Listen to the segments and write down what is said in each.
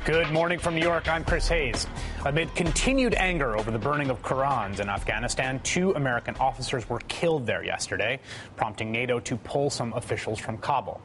Good morning from New York. I'm Chris Hayes. Amid continued anger over the burning of Qurans in Afghanistan, 2 American officers were killed there yesterday, prompting NATO to pull some officials from Kabul.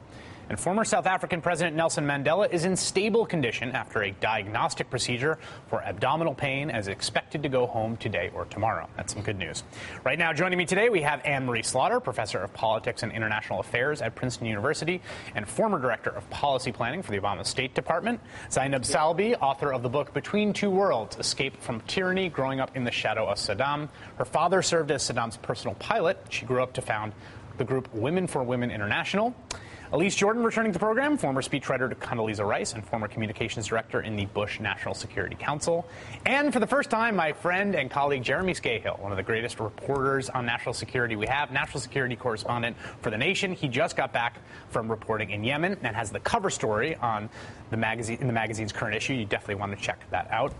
And former South African President Nelson Mandela is in stable condition after a diagnostic procedure for abdominal pain and is expected to go home today or tomorrow. That's some good news. Right now, joining me today, we have Anne-Marie Slaughter, Professor of Politics and International Affairs at Princeton University and former Director of Policy Planning for the Obama State Department. Zainab Salbi, author of the book Between Two Worlds, Escape from Tyranny, Growing Up in the Shadow of Saddam. Her father served as Saddam's personal pilot. She grew up to found the group Women for Women International. Elise Jordan returning to the program, former speechwriter to Condoleezza Rice and former communications director in the Bush National Security Council. And for the first time, my friend and colleague Jeremy Scahill, one of the greatest reporters on national security we have, national security correspondent for The Nation. He just got back from reporting in Yemen and has the cover story on the magazine in the magazine's current issue. You definitely want to check that out.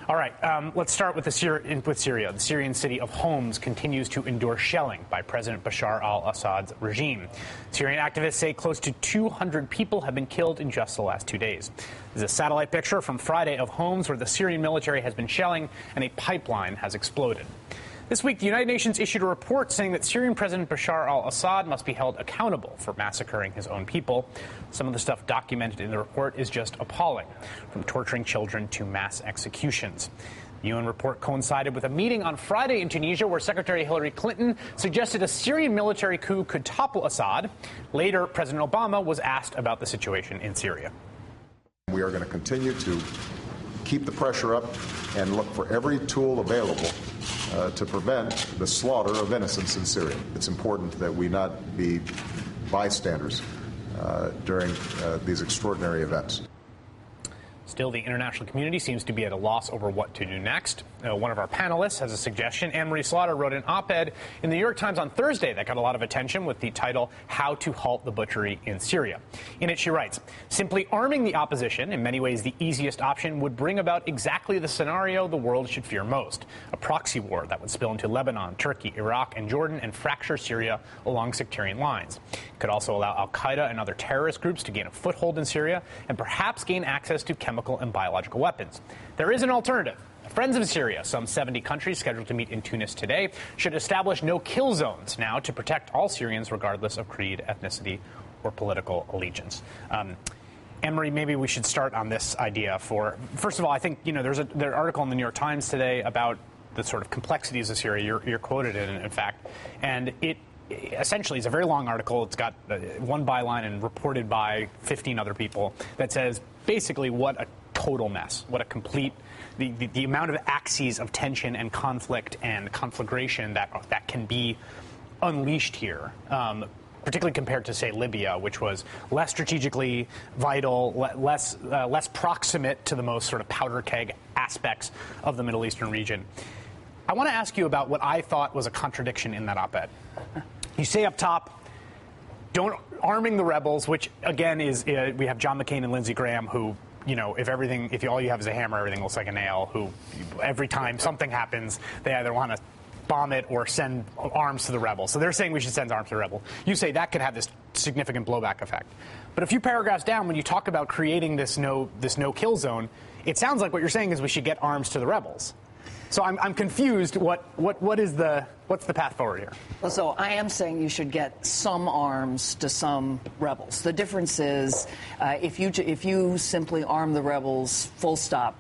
All right, let's start with Syria. The Syrian city of Homs continues to endure shelling by President Bashar al-Assad's regime. Syrian activists say close to 200 people have been killed in just the last 2 days. This is a satellite picture from Friday of Homs where the Syrian military has been shelling and a pipeline has exploded. This week, the United Nations issued a report saying that Syrian President Bashar al-Assad must be held accountable for massacring his own people. Some of the stuff documented in the report is just appalling, from torturing children to mass executions. The UN report coincided with a meeting on Friday in Tunisia where Secretary Hillary Clinton suggested a Syrian military coup could topple Assad. Later, President Obama was asked about the situation in Syria. We are going to continue to keep the pressure up and look for every tool available to prevent the slaughter of innocents in Syria. It's important that we not be bystanders during these extraordinary events. Still, the international community seems to be at a loss over what to do next. One of our panelists has a suggestion. Anne-Marie Slaughter wrote an op-ed in the New York Times on Thursday that got a lot of attention with the title, How to Halt the Butchery in Syria. In it, she writes, simply arming the opposition, in many ways the easiest option, would bring about exactly the scenario the world should fear most, a proxy war that would spill into Lebanon, Turkey, Iraq, and Jordan and fracture Syria along sectarian lines. It could also allow al-Qaeda and other terrorist groups to gain a foothold in Syria and perhaps gain access to chemical and biological weapons. There is an alternative. Friends of Syria, some 70 countries scheduled to meet in Tunis today, should establish no-kill zones now to protect all Syrians regardless of creed, ethnicity, or political allegiance. Anne-Marie, maybe we should start on this idea first of all, I think, there's an article in the New York Times today about the sort of complexities of Syria. You're quoted in fact, and it essentially is a very long article. It's got one byline and reported by 15 other people that says basically what a total mess, what a complete, the amount of axes of tension and conflict and conflagration that can be unleashed here, particularly compared to, say, Libya, which was less strategically vital, less proximate to the most sort of powder keg aspects of the Middle Eastern region. I want to ask you about what I thought was a contradiction in that op-ed. You say up top, don't arming the rebels, which again is we have John McCain and Lindsey Graham, who, if all you have is a hammer, everything looks like a nail. Who every time something happens, they either want to bomb it or send arms to the rebels. So they're saying we should send arms to the rebels. You say that could have this significant blowback effect. But a few paragraphs down, when you talk about creating this no-kill zone, it sounds like what you're saying is we should get arms to the rebels. So I'm confused. What's the path forward here? Well, so I am saying you should get some arms to some rebels. The difference is if you simply arm the rebels, full stop,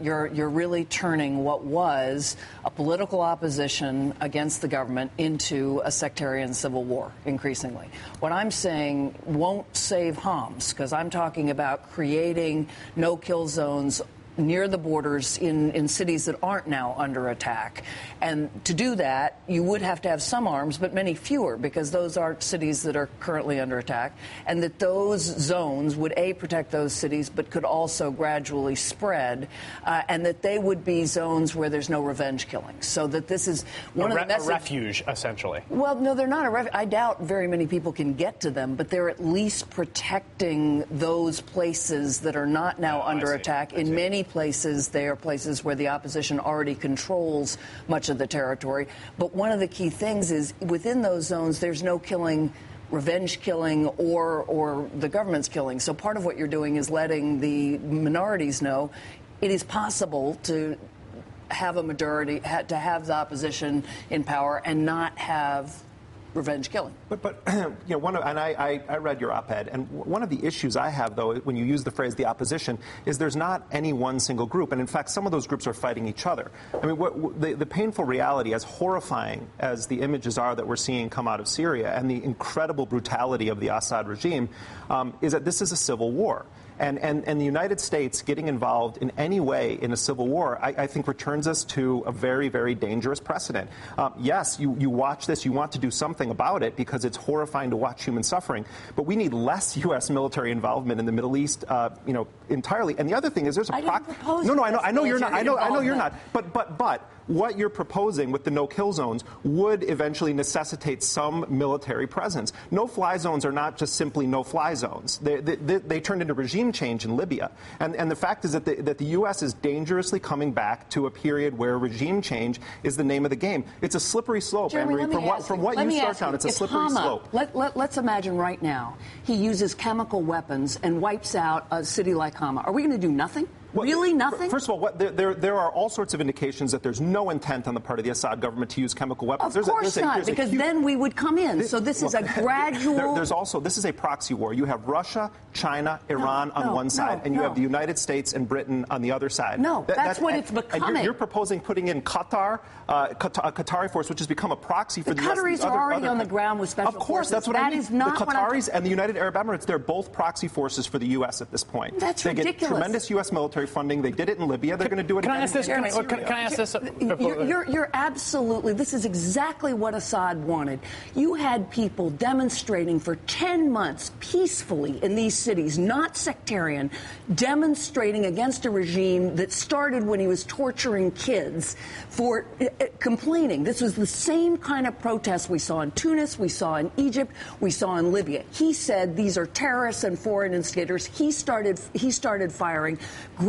you're really turning what was a political opposition against the government into a sectarian civil war, increasingly. What I'm saying won't save Homs, because I'm talking about creating no-kill zones near the borders in cities that aren't now under attack. And to do that, you would have to have some arms, but many fewer, because those aren't cities that are currently under attack. And that those zones would, A, protect those cities, but could also gradually spread. And that they would be zones where there's no revenge killing. So that this is one of the messages. A refuge, essentially. Well, no, they're not a refuge. I doubt very many people can get to them, but they're at least protecting those places that are not now under attack. In many places, they are places where the opposition already controls much of the territory. But one of the key things is within those zones, there's no killing revenge killing or the government's killing. So part of what you're doing is letting the minorities know it is possible to have a majority, to have the opposition in power and not have revenge killing. But you know, I read your op-ed, and one of the issues I have, though, when you use the phrase the opposition, is there's not any one single group, and in fact, some of those groups are fighting each other. I mean, the painful reality, as horrifying as the images are that we're seeing come out of Syria, and the incredible brutality of the Assad regime, is that this is a civil war. And the United States getting involved in any way in a civil war, I think, returns us to a very, very dangerous precedent. Yes, you watch this, you want to do something about it because it's horrifying to watch human suffering, but we need less U.S. military involvement in the Middle East, entirely. And the other thing is there's a I know you're not. I know you're not. But what you're proposing with the no-kill zones would eventually necessitate some military presence. No-fly zones are not just simply no-fly zones. They turned into regime change in Libya. And the fact is that the U.S. is dangerously coming back to a period where regime change is the name of the game. It's a slippery slope, Jeremy, Anne-Marie. From what you start down, it's a slippery slope. Let's imagine right now he uses chemical weapons and wipes out a city like Hama. Are we going to do nothing? Really nothing? First of all, there are all sorts of indications that there's no intent on the part of the Assad government to use chemical weapons. Of course not, because then we would come in. So this is a gradual... This is a proxy war. You have Russia, China, Iran on one side, and you have the United States and Britain on the other side. No, that's what it's becoming. And you're proposing putting in Qatar, a Qatari force, which has become a proxy for the US. The Qataris are already on the ground with special forces. Of course, that's what I mean. That is not the Qataris and the United Arab Emirates, they're both proxy forces for the U.S. at this point. That's ridiculous. They get tremendous U.S. military funding. They did it in Libya. They're going to do it again. Can I ask this? You're absolutely... This is exactly what Assad wanted. You had people demonstrating for 10 months peacefully in these cities, not sectarian, demonstrating against a regime that started when he was torturing kids for complaining. This was the same kind of protest we saw in Tunis, we saw in Egypt, we saw in Libya. He said these are terrorists and foreign instigators. He started firing.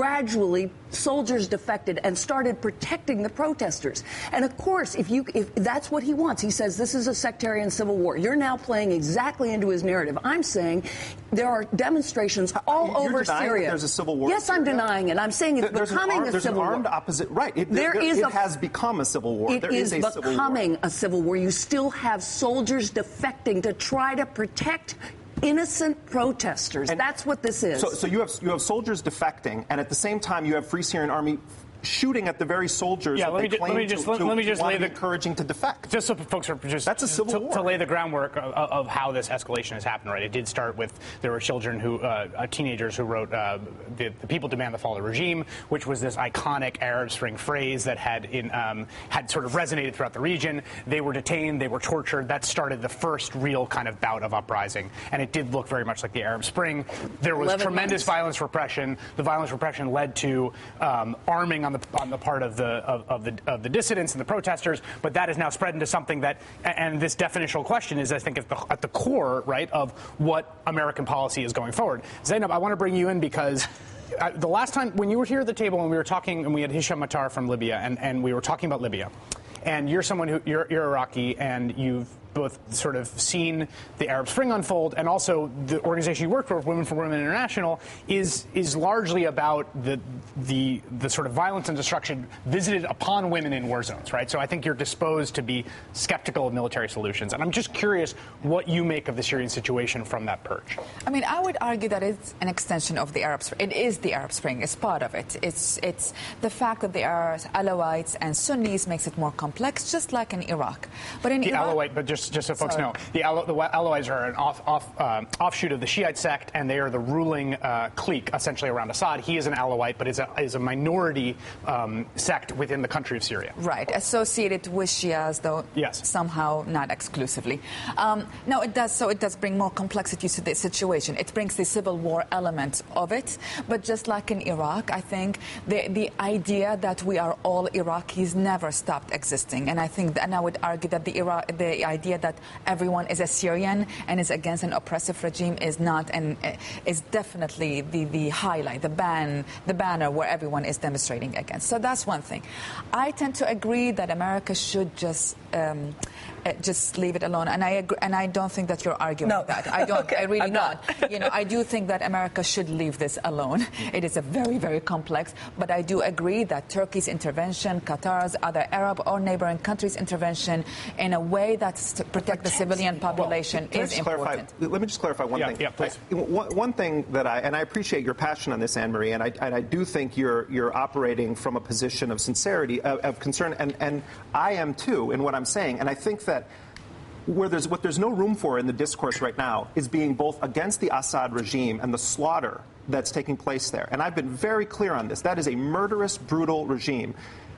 Gradually, soldiers defected and started protecting the protesters. And of course, if that's what he wants, he says this is a sectarian civil war. You're now playing exactly into his narrative. I'm saying there are demonstrations all over Syria. There's a civil war. Yes, I'm denying it. I'm saying it's becoming a civil war. There's an armed opposite. Right. It has become a civil war. It is becoming a civil war. You still have soldiers defecting to try to protect innocent protesters. And that's what this is. So you have soldiers defecting, and at the same time you have Free Syrian Army shooting at the very soldiers that they claim to encouraging to defect. Just so folks are that's a civil war. To lay the groundwork of how this escalation has happened, right? It did start with there were children teenagers who wrote the people demand the fall of the regime, which was this iconic Arab Spring phrase that had sort of resonated throughout the region. They were detained, they were tortured. That started the first real kind of bout of uprising, and it did look very much like the Arab Spring. There was tremendous violence repression. The violence repression led to arming on the part of the dissidents and the protesters, but that is now spread into something that, and this definitional question is, I think, at the core, right, of what American policy is going forward. Zainab, I want to bring you in because the last time when you were here at the table and we were talking, and we had Hisham Matar from Libya, and we were talking about Libya, and you're someone who you're Iraqi, and you've both sort of seen the Arab Spring unfold, and also the organization you work for, Women for Women International, is largely about the sort of violence and destruction visited upon women in war zones, right? So I think you're disposed to be skeptical of military solutions, and I'm just curious what you make of the Syrian situation from that perch. I mean, I would argue that it's an extension of the Arab Spring. It is the Arab Spring. It's part of it. It's the fact that there are Alawites and Sunnis makes it more complex, just like in Iraq. But in Iraq, just so folks know, the Alawites are an offshoot of the Shiite sect, and they are the ruling clique essentially around Assad. He is an Alawite, but is a minority sect within the country of Syria. Right, associated with Shias, though somehow not exclusively. No, it does. So it does bring more complexity to the situation. It brings the civil war element of it. But just like in Iraq, I think the idea that we are all Iraqis never stopped existing. And I think, and I would argue that the idea that everyone is a Syrian and is against an oppressive regime is not, and is definitely the highlight, the banner where everyone is demonstrating against. So that's one thing. I tend to agree that America should just just leave it alone. And I agree, and I don't think that you're arguing that. I don't. Okay, I really I'm not. I do think that America should leave this alone. It is a very, very complex. But I do agree that Turkey's intervention, Qatar's, other Arab or neighboring countries' intervention in a way that's to protect the civilian population is important. Let me just clarify one thing. Yeah, please. One thing that I appreciate your passion on this, Anne-Marie, and I do think you're operating from a position of sincerity, of concern, and I am too in what I'm saying. And I think that what there's no room for in the discourse right now is being both against the Assad regime and the slaughter that's taking place there. And I've been very clear on this. That is a murderous, brutal regime.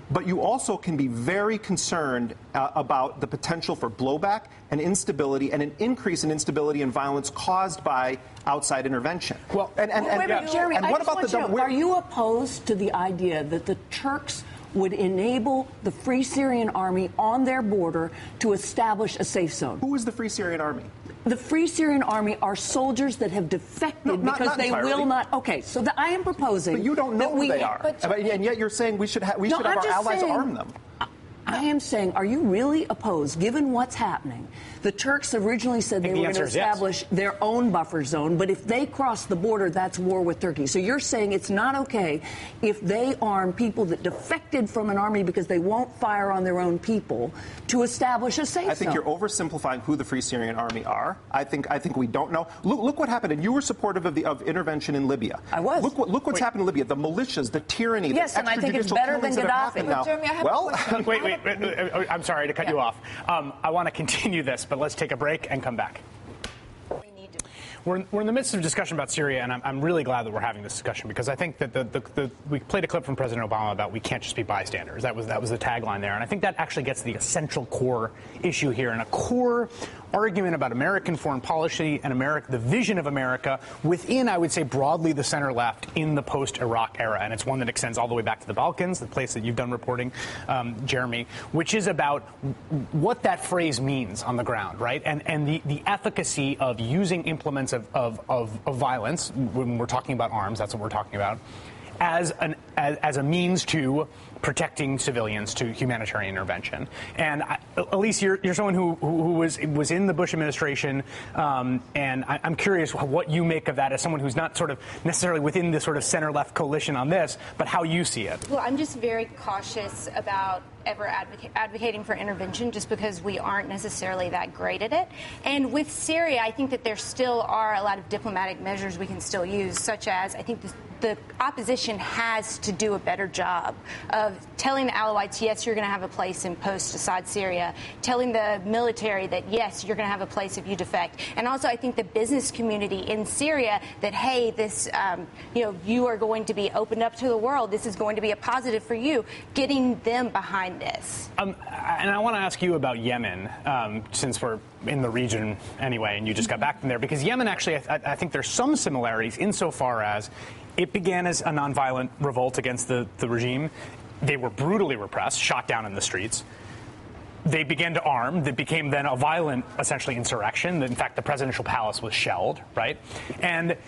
But you also can be very concerned about the potential for blowback and instability and an increase in instability and violence caused by outside intervention. Well, Jeremy, and what about are you opposed to the idea that the Turks would enable the Free Syrian Army on their border to establish a safe zone? Who is the Free Syrian Army? The Free Syrian Army are soldiers that have defected because they will not. Okay, so I am proposing. But you don't know who they are, and yet you're saying we should have our allies arm them. I am saying, are you really opposed, given what's happening? The Turks originally said they were going to establish their own buffer zone, but if they cross the border, that's war with Turkey. So you're saying it's not okay if they arm people that defected from an army because they won't fire on their own people to establish a safe zone? I think you're oversimplifying who the Free Syrian Army are. I think we don't know. Look what happened, and you were supportive of intervention in Libya. I was. Look what's happened in Libya. The militias, the tyranny, yes, the and I think it's better than Gaddafi. Now. Jeremy, I have well, wait. I'm sorry to cut you off. I want to continue this, but let's take a break and come back. We're in the midst of a discussion about Syria, and I'm really glad that we're having this discussion because I think that we played a clip from President Obama about we can't just be bystanders. That was the tagline there, and I think that actually gets to the essential core issue here and a core argument about American foreign policy and the vision of America within, I would say, broadly the center-left in the post-Iraq era, and it's one that extends all the way back to the Balkans, the place that you've done reporting, Jeremy, which is about what that phrase means on the ground, right? And the efficacy of using implements of violence, when we're talking about arms, that's what we're talking about, as a means to protecting civilians, to humanitarian intervention. And Elise, you're someone who was in the Bush administration, and I'm curious what you make of that as someone who's not sort of necessarily within the sort of center-left coalition on this, but how you see it. Well, I'm just very cautious about ever advocating for intervention just because we aren't necessarily that great at it. And with Syria, I think that there still are a lot of diplomatic measures we can still use, such as I think the opposition has to do a better job of telling the Alawites, yes, you're going to have a place in post-Assad Syria, telling the military that, yes, you're going to have a place if you defect. And also, I think the business community in Syria that, hey, this, you are going to be opened up to the world. This is going to be a positive for you, getting them behind this. And I want to ask you about Yemen, since we're in the region anyway, and you just got back from there, because Yemen actually, I think there's some similarities insofar as it began as a nonviolent revolt against the regime. They were brutally repressed, shot down in the streets. They began to arm. That became then a violent, essentially, insurrection. In fact, the presidential palace was shelled, right? And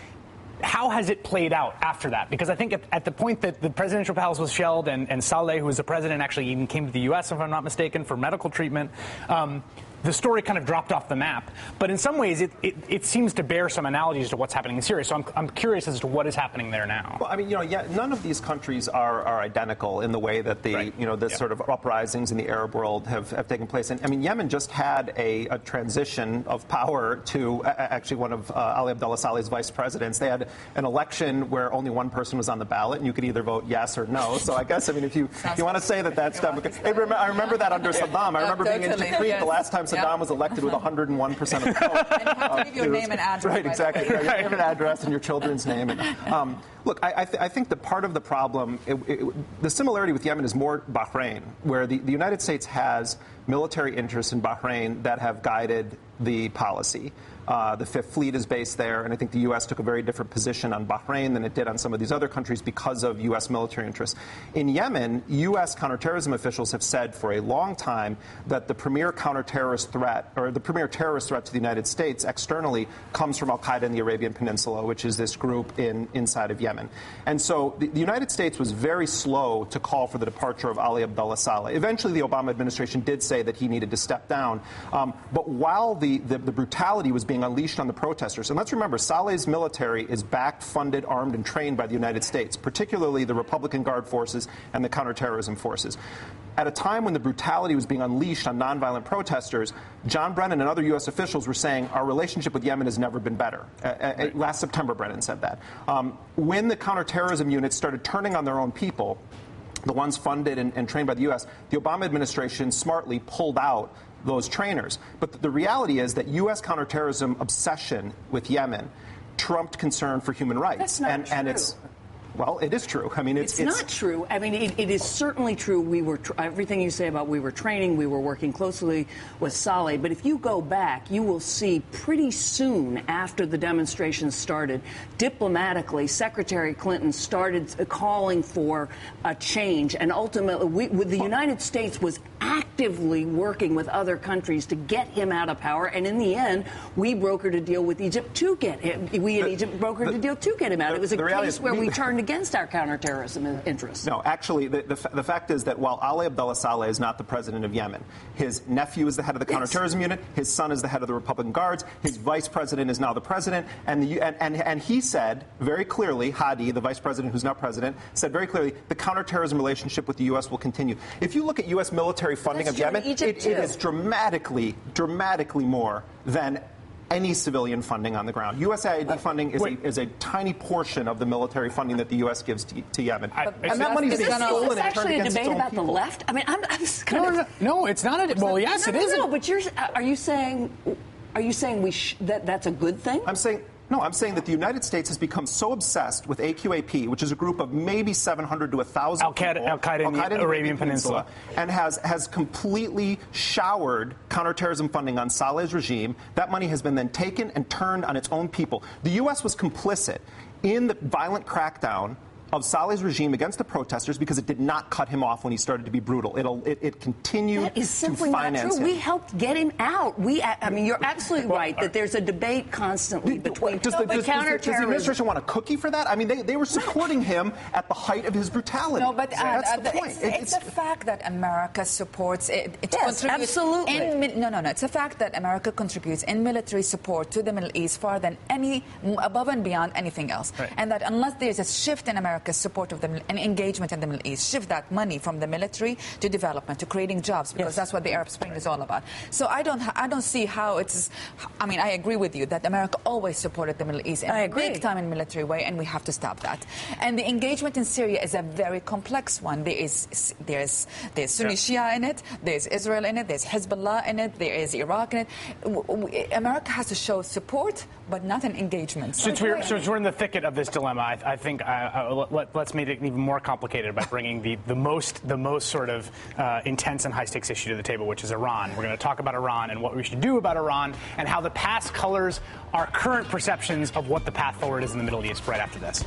how has it played out after that? Because I think at the point that the presidential palace was shelled and Saleh, who was the president, actually even came to the U.S., if I'm not mistaken, for medical treatment, the story kind of dropped off the map. But in some ways, it seems to bear some analogies to what's happening in Syria. So I'm curious as to what is happening there now. Well, I mean, none of these countries are identical in the way that sort of uprisings in the Arab world have taken place. And I mean, Yemen just had a transition of power to actually one of Ali Abdullah Saleh's vice presidents. They had an election where only one person was on the ballot, and you could either vote yes or no. So I guess, I mean, if you want to say that's democratic. I remember that under Saddam. I remember being in Tikrit the last time Saddam was elected with 101% of the vote. And you have to give your name and address. Right, exactly. Your name and address and your children's name. And, look, I think that part of the problem, the similarity with Yemen is more Bahrain, where the United States has military interests in Bahrain that have guided the policy. The Fifth Fleet is based there, and I think the U.S. took a very different position on Bahrain than it did on some of these other countries because of U.S. military interests. In Yemen, U.S. counterterrorism officials have said for a long time that the premier counterterrorist threat, or the premier terrorist threat to the United States externally, comes from al-Qaeda in the Arabian Peninsula, which is this group inside of Yemen. And so the United States was very slow to call for the departure of Ali Abdullah Saleh. Eventually, the Obama administration did say that he needed to step down. But while the brutality was being unleashed on the protesters. And let's remember, Saleh's military is backed, funded, armed, and trained by the United States, particularly the Republican Guard forces and the counterterrorism forces. At a time when the brutality was being unleashed on nonviolent protesters, John Brennan and other U.S. officials were saying our relationship with Yemen has never been better. Last September, Brennan said that. When the counterterrorism units started turning on their own people, the ones funded and trained by the U.S., the Obama administration smartly pulled out those trainers. But the reality is that U.S. counterterrorism obsession with Yemen trumped concern for human rights. That's not true. And it's, well, it is true. I mean, it's not true. I mean, it is certainly true. We were everything you say about we were training, we were working closely with Saleh. But if you go back, you will see pretty soon after the demonstrations started, diplomatically, Secretary Clinton started calling for a change, and ultimately, the United States was actively working with other countries to get him out of power. And in the end, we brokered a deal with Egypt to get him. We in Egypt brokered a deal to get him out. It was a case where we turned against our counterterrorism interests. No, actually, the fact is that while Ali Abdullah Saleh is not the president of Yemen, his nephew is the head of the counterterrorism unit, his son is the head of the Republican Guards, his vice president is now the president, and he said very clearly, Hadi, the vice president who's now president, said very clearly the counterterrorism relationship with the U.S. will continue. If you look at U.S. military funding of Yemen, it is dramatically more than any civilian funding on the ground. USAID funding is a tiny portion of the military funding that the U.S. gives to Yemen. And that money is being stolen and turned against its own people. Is this actually a debate about the left? I mean, I'm just kind of... No, it's not. Well, yes, it is. No, but are you saying that's a good thing? I'm saying that the United States has become so obsessed with AQAP, which is a group of maybe 700 to 1,000 people, Al-Qaeda in the Arabian Peninsula, and has completely showered counterterrorism funding on Saleh's regime. That money has been then taken and turned on its own people. The U.S. was complicit in the violent crackdown of Saleh's regime against the protesters because it did not cut him off when he started to be brutal. It continued that is simply to finance not true. him. We helped get him out. I mean, you're absolutely right that there's a debate constantly between counterterrorism. Does the administration want a cookie for that? I mean, they were supporting him at the height of his brutality. No, but that's the point. It's a fact that America supports it. Yes, absolutely. It's a fact that America contributes in military support to the Middle East far than above and beyond anything else. Right. And that unless there's a shift in America's support of and engagement in the Middle East, shift that money from the military to development, to creating jobs, because that's what the Arab Spring is all about. So I don't see how it's... I mean, I agree with you that America always supported the Middle East in a big time in military way, and we have to stop that. And the engagement in Syria is a very complex one. There's Sunni Shia in it, there's Israel in it, there's Hezbollah in it, there is Iraq in it. America has to show support, but not an engagement. Since we're in the thicket of this dilemma, I think let's make it even more complicated by bringing the most sort of intense and high-stakes issue to the table, which is Iran. We're going to talk about Iran and what we should do about Iran and how the past colors our current perceptions of what the path forward is in the Middle East right after this.